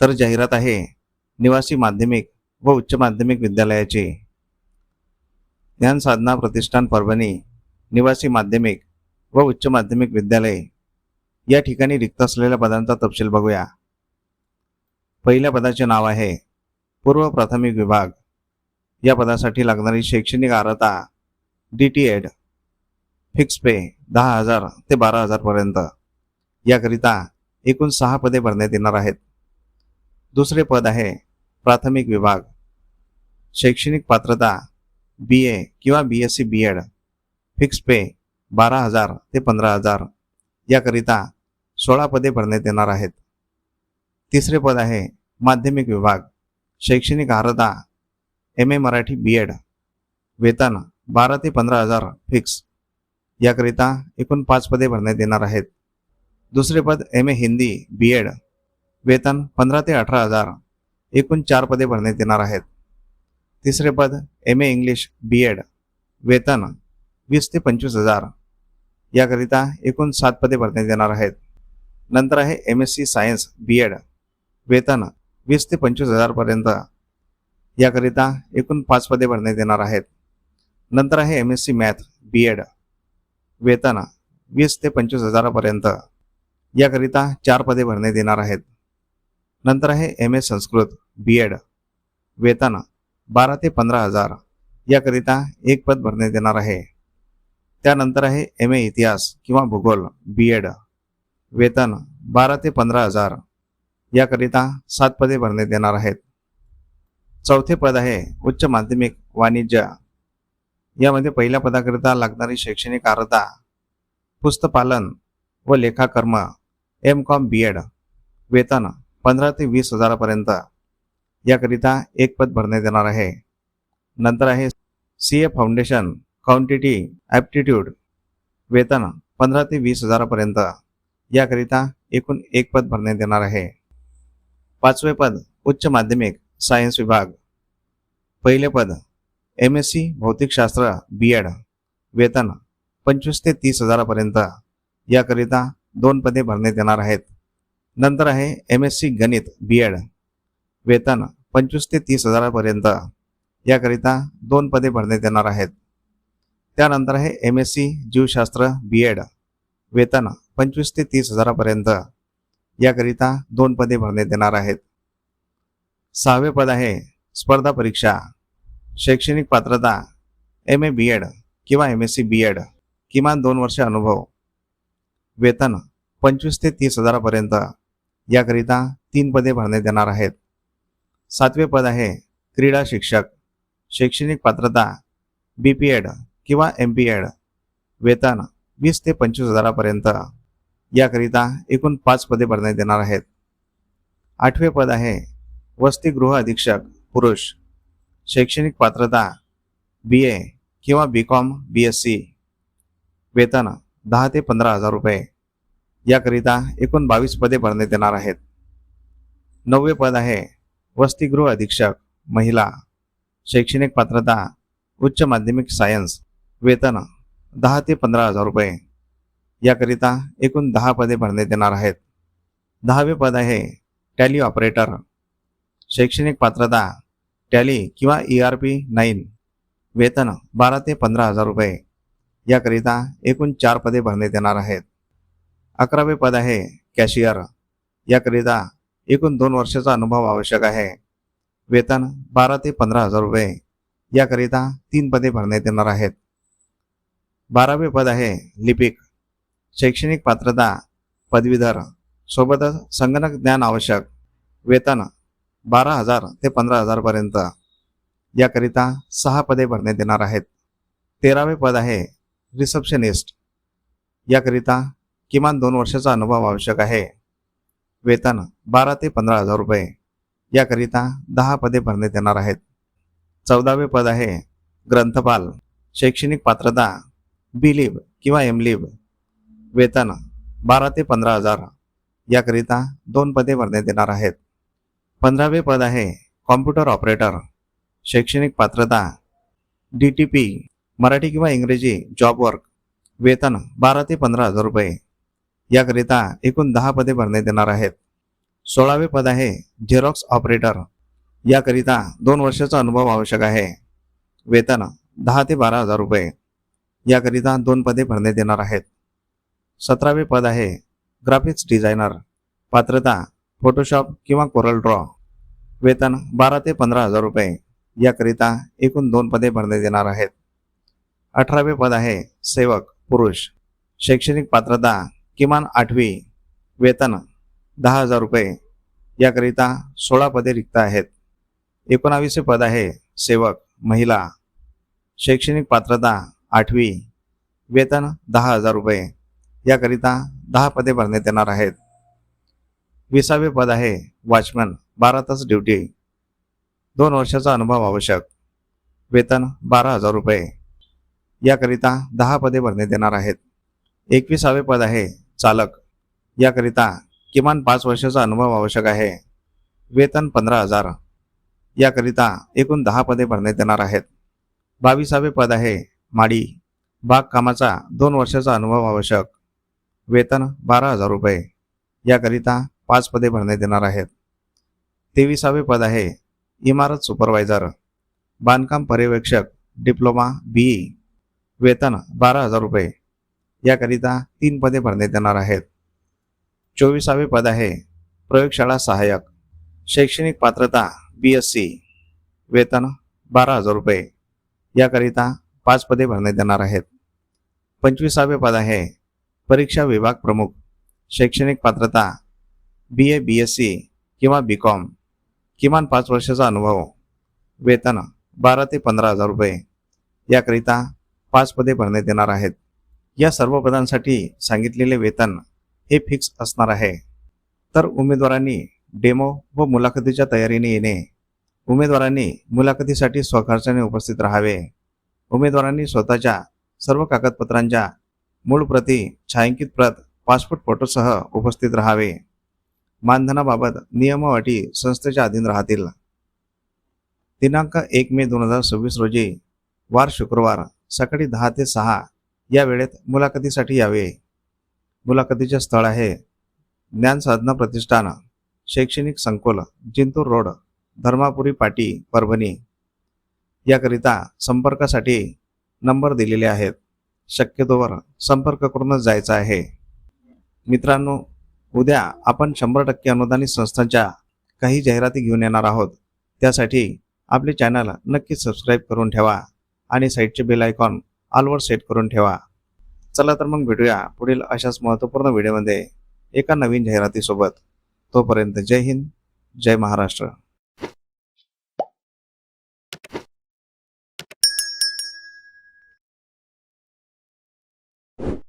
तर जाहिरात आहे निवासी माध्यमिक व उच्च माध्यमिक विद्यालयाची। ज्ञान साधना प्रतिष्ठान परभणी निवासी माध्यमिक व उच्च माध्यमिक विद्यालय या ठिकाणी रिक्त असलेल्या पदांचा तपशील बघूया। पहिल्या पदाचे नाव आहे पूर्व प्राथमिक विभाग। या पदासाठी लागणारी शैक्षणिक अर्हता DTED, फिक्स पे 10,000 ते 12,000 पर्यंत। याकरिता एकूण 6 पदे भरण्यात येणार आहेत। दुसरे पद आहे प्राथमिक विभाग। शैक्षणिक पात्रता BA किंवा BSc BEd, फिक्स पे 12,000 ते 15,000। याकरिता 16 पदे भरण्यात येणार आहेत। तिसरे पद आहे माध्यमिक विभाग। शैक्षणिक अर्हता MA मराठी BEd, वेतन 12 ते 15,000 फिक्स। याकरिता एकूण 5 पदे भरण्यात येणार आहेत। दुसरे पद MA हिंदी BEd, वेतन 15 ते 18,000, एकूण 4 पदे भरण्यात येणार आहेत। तिसरे पद MA इंग्लिश BEd, वेतन 20 ते 25,000। याकरिता एकूण 7 पदे भरण्यात येणार आहेत। नंतर आहे MSc सायन्स BEd, वेतन 20 ते 25,000 पर्यंत। याकरिता एकूण 5 पदे भरण्यात येणार आहेत। नंतर आहे MSc मॅथ BEd, वेतन 20 ते 25,000 पर्यंत। याकरिता 4 पदे भरण्यात येणार आहेत। नंतर आहे MA संस्कृत BEd, वेतन 12 ते 15,000। याकरिता 1 पद भरण्यात येणार आहे। त्यानंतर आहे MA इतिहास किंवा भूगोल BEd, वेतन 12 ते 15,000। याकरिता 7 पदे भरण्यात येणार आहेत। चौथे पद आहे उच्च माध्यमिक वाणिज्य। यामध्ये पहिल्या पदाकरिता लागणारी शैक्षणिक अर्हता पुस्तपालन व लेखाकर्म MCOM BEd, वेतन 15 ते 20,000 पर्यंत। याकरिता 1 पद भरण्यात येणार आहे। नंतर आहे CA फाउंडेशन क्वांटिटी ॲप्टिट्यूड, वेतन 15 ते 20,000 पर्यंत। याकरिता एकूण 1 पद भरण्यात येणार आहे। पाचवे पद उच्च माध्यमिक सायन्स विभाग। पहिले पद MSc भौतिकशास्त्र BEd, वेतन 25 ते 30,000 पर्यंत। याकरिता 2 पदे भरण्यात येणार आहेत। नंतर आहे MSc गणित BEd, वेतन 25 ते 30,000 पर्यंत। याकरिता 2 पदे भरण्यात येणार आहेत। त्यानंतर आहे MSc जीवशास्त्र BEd, वेतन 25 ते 30,000 पर्यंत। याकरिता 2 पदे भरण्यात येणार आहेत। सहावे पद आहे स्पर्धा परीक्षा। शैक्षणिक पात्रता MA BEd किंवा MSc BEd, किमान 2 वर्ष अनुभव, वेतन 25 ते 30,000 पर्यंत। याकरिता 3 पदे भरण्यात येणार आहेत। सातवे पद आहे क्रीडा शिक्षक। शैक्षणिक पात्रता BPEd किंवा MPEd, वेतन 20 ते 25,000 पर्यंत। याकरिता एकूण 5 पदे भरण्यात येणार आहेत। आठवे पद आहे वसतिगृह अधीक्षक पुरुष। शैक्षणिक पात्रता BA किंवा BCom BSc, वेतन 10 ते 15,000 रुपये। याकरिता एकूण 22 पदे भरण्यात येणार आहेत। नववे पद आहे वसतिगृह अधीक्षक महिला। शैक्षणिक पात्रता उच्च माध्यमिक सायन्स, वेतन 10 ते 15,000 रुपये। याकरिता एकूण 10 पदे भरण्यात येणार आहेत। 10वे पद आहे टॅली ऑपरेटर। शैक्षणिक पात्रता टॅली किंवा ERP 9, वेतन 12 ते 15,000 रुपये। याकरिता एकूण 4 पदे भरण्यात येणार आहेत। 11वे पद आहे कॅशियर। याकरिता एकूण 2 वर्षाचा अनुभव आवश्यक आहे, वेतन 12 ते 15,000 रुपये। याकरिता 3 पदे भरण्यात येणार आहेत। 12वे पद आहे लिपिक। शैक्षणिक पात्रता पदवीधर, सोबतच संगणक ज्ञान आवश्यक, वेतन 12,000 ते 15,000 पर्यंत। याकरिता 6 पदे भरण्यात येणार आहेत। 13वे पद आहे रिसेप्शनिस्ट। याकरिता किमान 2 वर्षाचा अनुभव आवश्यक आहे, वेतन 12 ते 15,000 रुपये। याकरिता 10 पदे भरण्यात येणार आहेत। 14वे पद आहे ग्रंथपाल। शैक्षणिक पात्रता BLib किंवा MLib, वेतन 12 ते 15,000। याकरिता 2 पदे भरण्यात येणार आहेत। 15वे पद आहे कॉम्प्युटर ऑपरेटर। शैक्षणिक पात्रता DTP मराठी किंवा इंग्रजी जॉब वर्क, वेतन 12 ते 15,000 रुपये। याकरिता एकूण 10 पदे भरण्यात येणार आहेत। 16वे पद आहे झेरॉक्स ऑपरेटर. याकरिता 2 वर्षाचा अनुभव आवश्यक आहे. वेतन 10 ते 12 हजार रुपये. याकरिता 2 पदे भरण्यात येणार आहेत. 17वे पद आहे ग्राफिक्स डिझायनर. पात्रता फोटोशॉप किंवा कोरल ड्रॉ. वेतन 12 ते 15 हजार रुपये. याकरिता एकूण 2 पदे भरण्यात येणार आहेत. 18वे पद आहे सेवक पुरुष. शैक्षणिक पात्रता किमान 8वी. वेतन 10 हजार रुपये. याकरिता 16 पदे रिक्त आहेत. 19वे पद आहे सेवक महिला. शैक्षणिक पात्रता 8वी. वेतन 10 हजार रुपये. याकरिता 10 पदे भरण्यात येणार आहेत. 20वे पद आहे वॉचमन 12 तास ड्युटी. 2 वर्षाचा अनुभव आवश्यक. वेतन 12 हजार रुपये. याकरिता 10 पदे भरण्यात येणार आहेत. 21वे पद आहे चालक. याकरिता किमान 5 वर्षाचा अनुभव आवश्यक आहे. वेतन 15,000. याकरिता एकूण 10 पदे भरण्यात येणार आहेत. 22वे पद आहे माडी. बागकामाचा 2 वर्षाचा अनुभव आवश्यक. वेतन 12,000 रुपये. याकरिता 5 पदे भरण्यात येणार आहेत. 23वे पद आहे इमारत सुपरवायझर. बांधकाम पर्यवेक्षक डिप्लोमा BE. वेतन 12,000 रुपये. याकरिता 3 पदे भरण्यात येणार आहेत. 24वे पद आहे प्रयोगशाळा सहाय्यक. शैक्षणिक पात्रता BSc. वेतन 12,000 रुपये. याकरिता 5 पदे भरण्यात येणार आहेत. 25वे पद आहे परीक्षा विभाग प्रमुख. शैक्षणिक पात्रता BA BSc किंवा BCom. किमान 5 वर्षाचा अनुभव. वेतन 12 ते 15,000 रुपये. याकरिता 5 पदे भरण्यात येणार आहेत. या सर्व पदांसाठी सांगितलेले वेतन हे फिक्स असणार आहे. तर उमेदवारांनी डेमो व मुलाखतीच्या तयारीने येणे. उमेदवारांनी मुलाखतीसाठी स्वखर्चाने उपस्थित राहावे. उमेदवारांनी स्वतःच्या सर्व कागदपत्रांच्या मूळ प्रती, छायांकित प्रत, पासपोर्ट फोटोसह उपस्थित राहावे. मानधनाबाबत नियम व अटी संस्थेच्या अधीन राहतील. दिनांक 1 मे 2026 रोजी वार शुक्रवार सकाळी 10 ते 6 या वेळेत मुलाखतीसाठी यावे. मुलाखतीचे स्थळ आहे ज्ञानसाधना प्रतिष्ठान, शैक्षणिक संकुल, जिंतूर रोड, धर्मापुरी पाटी, परभणी. याकरिता संपर्कासाठी नंबर दिलेले आहेत. शक्यतोवर संपर्क करूनच जायचा आहे. मित्रांनो, उद्या आपण 100% अनुदानित संस्थांच्या काही जाहिराती घेऊन येणार आहोत. त्यासाठी आपले चॅनल नक्की सबस्क्राईब करून ठेवा आणि साईडचे बेल आयकॉन ऑलवर सेट करून ठेवा. चला तर मग भेटूया पुढील अशाच महत्त्वपूर्ण व्हिडिओमध्ये एका नवीन जाहिरातीसोबत. तोपर्यंत जय हिंद, जय महाराष्ट्र.